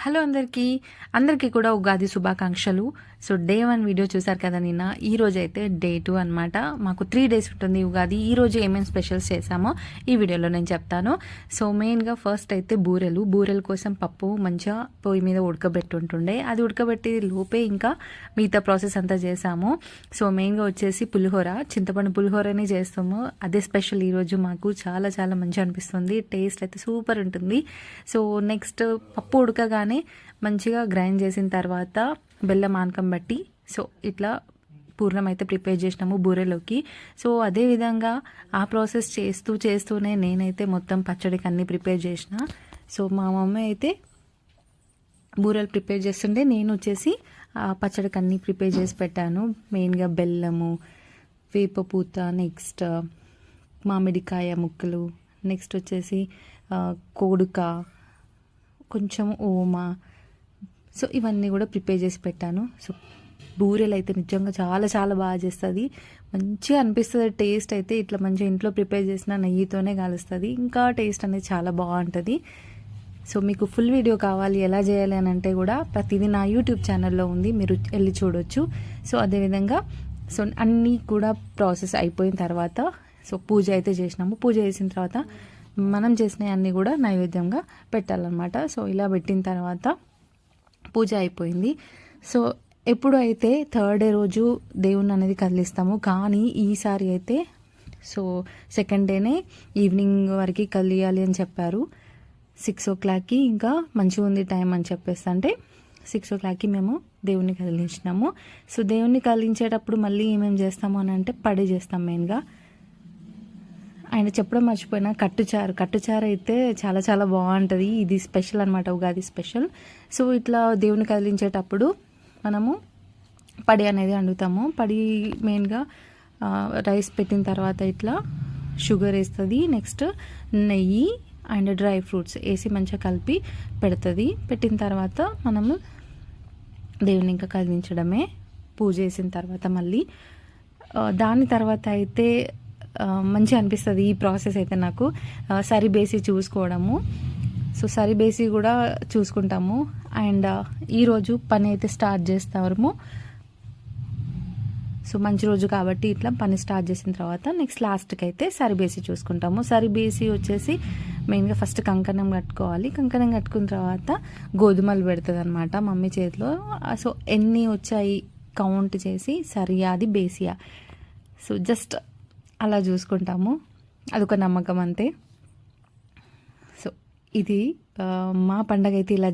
Hello అందరికీ కూడా ఉగాది శుభాకాంక్షలు. సో డే 1 వీడియో చూసారు కదా నిన్న. ఈ రోజు అయితే డే 2 అనమాట. మాకు 3 డేస్ ఉంటుంది ఉగాది. ఈ రోజు ఏమేమి స్పెషల్స్ చేసామో ఈ వీడియోలో నేను చెప్తాను. సో మెయిన్గా ఫస్ట్ అయితే బూరెల కోసం పప్పు మంచిగా పొయ్యి మీద ఉడకబెట్టుంటుండే. అది ఉడకబెట్టి లోపే ఇంకా మిగతా ప్రాసెస్ అంతా చేసాము. సో మెయిన్గా వచ్చేసి పులిహోర, చింతపండు పులిహోరనే చేస్తాము. అదే స్పెషల్ ఈరోజు మాకు. చాలా చాలా మంచిగా అనిపిస్తుంది. టేస్ట్ అయితే సూపర్ ఉంటుంది. సో నెక్స్ట్ పప్పు ఉడకగానే మంచిగా గ్రైండ్ చేసిన తర్వాత బెల్లం ఆనకం బట్టి సో ఇట్లా పూర్ణం అయితే ప్రిపేర్ చేసినాము బూరెలోకి. సో అదేవిధంగా ఆ ప్రాసెస్ చేస్తూనే నేనైతే మొత్తం పచ్చడికి అన్నీ ప్రిపేర్ చేసిన. సో మా మమ్మీ అయితే బూరెలు ప్రిపేర్ చేస్తుంటే నేను వచ్చేసి ఆ పచ్చడికి అన్నీ ప్రిపేర్ చేసి పెట్టాను. మెయిన్గా బెల్లము, వేపపూత, నెక్స్ట్ మామిడికాయ ముక్కలు, నెక్స్ట్ వచ్చేసి కోడుక, కొంచెం ఓమా, సో ఇవన్నీ కూడా ప్రిపేర్ చేసి పెట్టాను. సో బూరెలు అయితే నిజంగా చాలా చాలా బాగా చేస్తుంది. మంచిగా అనిపిస్తుంది. టేస్ట్ అయితే ఇట్లా మంచిగా ఇంట్లో ప్రిపేర్ చేసిన నెయ్యితోనే కలుస్తుంది. ఇంకా టేస్ట్ అనేది చాలా బాగుంటుంది. సో మీకు ఫుల్ వీడియో కావాలి ఎలా చేయాలి అని అంటే కూడా ప్రతిదీ నా యూట్యూబ్ ఛానల్లో ఉంది, మీరు వెళ్ళి చూడొచ్చు. సో అదేవిధంగా సో అన్నీ కూడా ప్రాసెస్ అయిపోయిన తర్వాత సో పూజ అయితే చేసినాము. పూజ చేసిన తర్వాత మనం చేసినవి అన్నీ కూడా నైవేద్యంగా పెట్టాలన్నమాట. సో ఇలా పెట్టిన తర్వాత పూజ అయిపోయింది. సో ఎప్పుడు అయితే థర్డ్ డే రోజు దేవుణ్ణి అనేది కదిలిస్తాము. కానీ ఈసారి అయితే సో సెకండ్ డేనే ఈవినింగ్ వరకు కలియాలి అని చెప్పారు. 6 o'clockకి ఇంకా మంచిగా ఉంది టైం అని చెప్పేసి అంటే 6 o'clockకి మేము దేవుణ్ణి కదిలించినాము. సో దేవుణ్ణి కదిలించేటప్పుడు మళ్ళీ ఏమేమి చేస్తాము అని అంటే పడి చేస్తాం మెయిన్గా. ఆయన చెప్పడం మర్చిపోయినా కట్టుచారు అయితే చాలా చాలా బాగుంటుంది. ఇది స్పెషల్ అనమాట, ఉగాది స్పెషల్. సో ఇట్లా దేవుని కదిలించేటప్పుడు మనము పడి అనేది వండుతాము. పడి మెయిన్గా రైస్ పెట్టిన తర్వాత ఇట్లా షుగర్ వేస్తుంది, నెక్స్ట్ నెయ్యి అండ్ డ్రై ఫ్రూట్స్ వేసి మంచిగా కలిపి పెడుతుంది. పెట్టిన తర్వాత మనము దేవుని ఇంకా కదిలించడమే. పూజ చేసిన తర్వాత మళ్ళీ దాని తర్వాత అయితే మంచిగా అనిపిస్తుంది ఈ ప్రాసెస్ అయితే నాకు. సరిబేసి చూసుకోవడము, సో సరిబేసి కూడా చూసుకుంటాము. అండ్ ఈరోజు పని అయితే స్టార్ట్ చేస్తాము. సో మంచి రోజు కాబట్టి ఇట్లా పని స్టార్ట్ చేసిన తర్వాత నెక్స్ట్ లాస్ట్కి అయితే సరిబేసి చూసుకుంటాము. సరిబేసి వచ్చేసి మెయిన్గా ఫస్ట్ కంకణం కట్టుకోవాలి. కంకణం కట్టుకున్న తర్వాత గోధుమలు పెడుతుంది అనమాట మమ్మీ చేతిలో. సో ఎన్ని వచ్చాయి కౌంట్ చేసి సరియాది బేసియా, సో జస్ట్ అలా చూసుకుంటాము. అదొక నమ్మకం అంతే. సో ఇది మా పండగ అయితే ఇలా